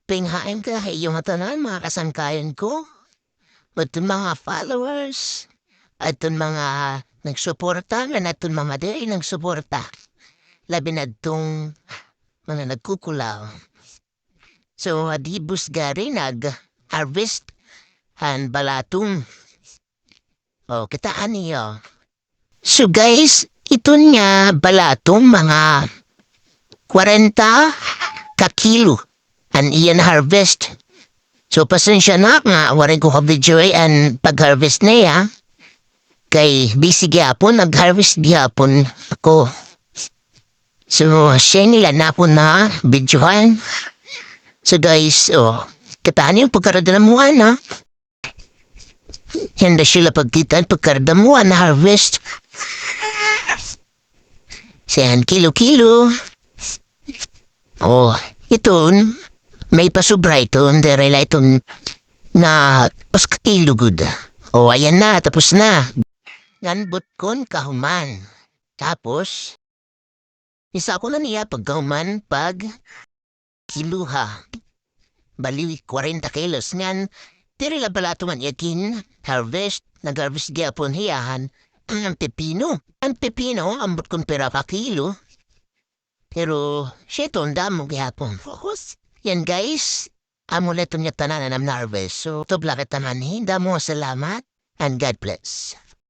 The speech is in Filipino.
pinghain ka yung tanan mga kasangkayan ko. At mga followers. At mga nagsuporta. At mga di nagsuporta. Labi na itong mga nagkukulaw. So, adibus gari nag-harvest han balatong. O, kitaan niyo. So guys, ito nga balatong mga 40 kakilo an iyan harvest. So pasensya na nga, warin ko ka-video an pag-harvest niya. Kay busy gyapon, nag-harvest gyapon ako. So siya nila na po na videohan. So guys, kitaan yung pagkaradamuhan na. Hindi sila pagkitaan pagkaradamuhan na harvest. Siyan kilo-kilo. Ito, may pasubra ito, derela ito na paskakilo good. Ayan na, tapos na. Ganbot kon kahuman. Tapos, isa ko na niya pagkahuman pag kiluha. Bali 40 kilos ngan, derela balato man yakin, harvest, nag-harvest gyapon hiyahan, ang pepino. Ang pepino, ambot kon pera pa kilo. Pero, siya ito, ang damo gyapon. Yan guys, amuleto niya tanan na harvest. So, ito blakat naman, damo salamat, and God bless.